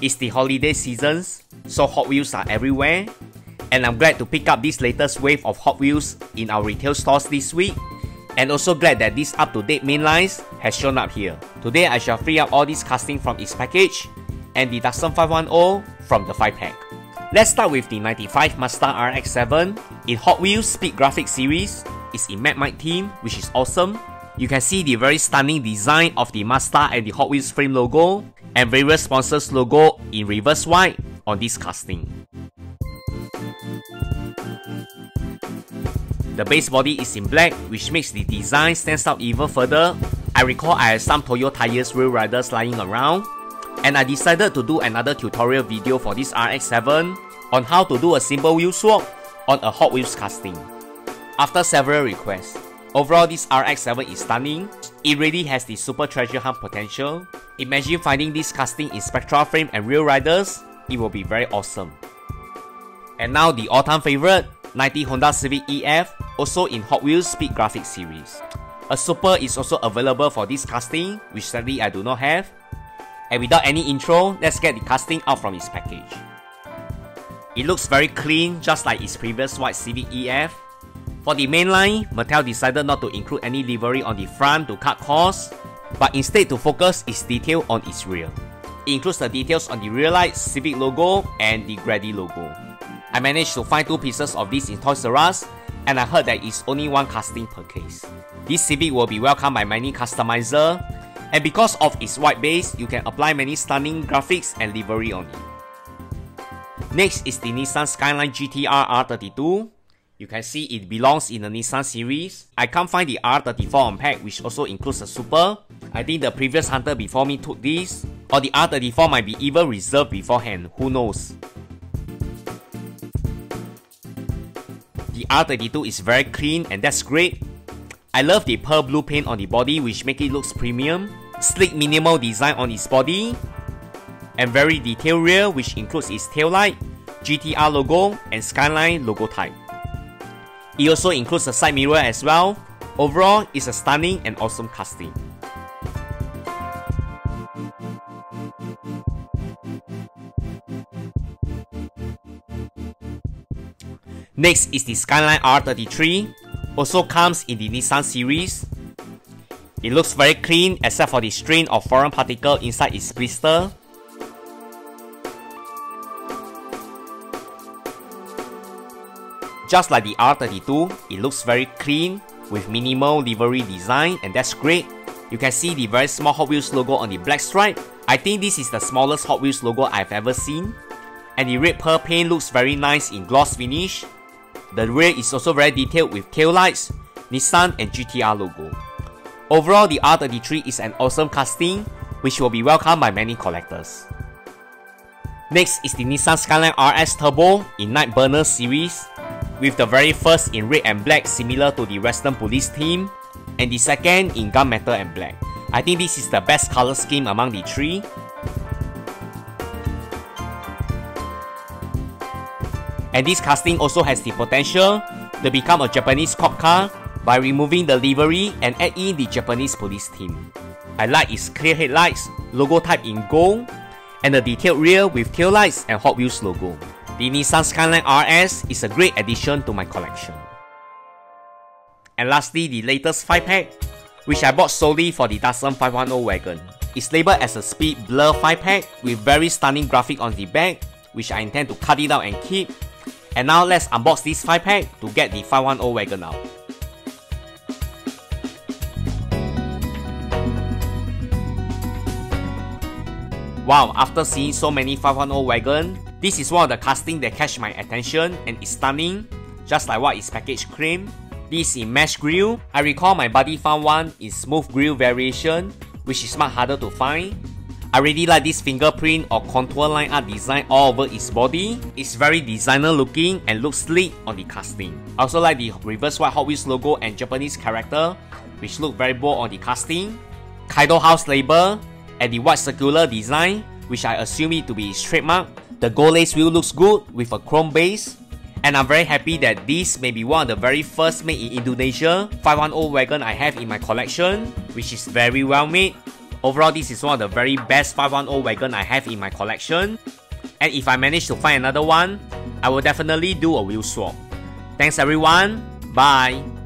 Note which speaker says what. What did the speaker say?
Speaker 1: It's the holiday seasons, so Hot Wheels are everywhere. And I'm glad to pick up this latest wave of Hot Wheels in our retail stores this week. And also glad that this up-to-date mainlines has shown up here. Today I shall free up all this casting from its package and the Datsun 510 from the 5-pack. Let's start with the 95 Mazda RX-7 in Hot Wheels Speed Graphics series. It's in matte white theme, which is awesome. You can see the very stunning design of the Mazda and the Hot Wheels frame logo and various sponsors logo in reverse white on this casting. The base body is in black, which makes the design stand out even further. I recall I had some Toyo tires wheel riders lying around, and I decided to do another tutorial video for this RX-7 on how to do a simple wheel swap on a Hot Wheels casting. After several requests, overall this RX-7 is stunning. It really has the super treasure hunt potential. Imagine finding this casting in Spectra frame and wheel riders, it will be very awesome. And now the all-time favorite, 90 Honda Civic EF, also in Hot Wheels Speed Graphics series. A Super is also available for this casting, which sadly I do not have. And without any intro, let's get the casting out from its package. It looks very clean, just like its previous white Civic EF. For the mainline, Mattel decided not to include any livery on the front to cut costs, but instead to focus its detail on its rear. It includes the details on the rear light, Civic logo, and the Grady logo. I managed to find 2 pieces of this in Toys R Us, and I heard that it's only 1 casting per case. This Civic will be welcomed by many customizers, and because of its white base, you can apply many stunning graphics and livery on it. Next is the Nissan Skyline Gtr R32. You can see it belongs in the Nissan series. I can't find the R34 on pack, which also includes a Super. I think the previous hunter before me took this, or the R34 might be even reserved beforehand, who knows. The R32 is very clean and that's great. I love the pearl blue paint on the body, which make it looks premium. Sleek minimal design on its body. And very detailed rear, which includes its taillight, GTR logo and Skyline logo type. It also includes a side mirror as well. Overall, it's a stunning and awesome casting. Next is the Skyline R33, also comes in the Nissan series. It looks very clean except for the strain of foreign particle inside its blister. Just like the R32, it looks very clean with minimal livery design, and that's great. You can see the very small Hot Wheels logo on the black stripe. I think this is the smallest Hot Wheels logo I've ever seen. And the red pearl paint looks very nice in gloss finish. The rear is also very detailed with taillights, Nissan and GTR logo. Overall, the R33 is an awesome casting, which will be welcomed by many collectors. Next is the Nissan Skyline RS Turbo in Night Burner series, with the very first in red and black similar to the Western Police theme, and the second in gunmetal and black. I think this is the best color scheme among the 3. And this casting also has the potential to become a Japanese cop car by removing the livery and add in the Japanese police theme. I like its clear headlights, logo type in gold, and the detailed rear with taillights and Hot Wheels logo. The Nissan Skyline RS is a great addition to my collection. And lastly, the latest 5-pack, which I bought solely for the Datsun 510 Wagon. It's labeled as a speed blur 5-pack with very stunning graphic on the back, which I intend to cut it out and keep. And now let's unbox this 5-pack to get the 510 Wagon out. Wow, after seeing so many 510 Wagon, this is one of the casting that catch my attention and is stunning, just like what its package claimed. This in mesh grille. I recall my buddy found one in smooth grille variation, which is much harder to find. I really like this fingerprint or contour line art design all over its body. It's very designer looking and looks sleek on the casting. I also like the reverse white Hot Wheels logo and Japanese character, which look very bold on the casting. Kaido House label and the white circular design, which I assume it to be its trademark. The gold lace wheel looks good with a chrome base. And I'm very happy that this may be one of the very first made in Indonesia 510 Wagon I have in my collection, which is very well made. Overall, this is one of the very best 510 wagon I have in my collection. And if I manage to find another one, I will definitely do a wheel swap. Thanks everyone, bye!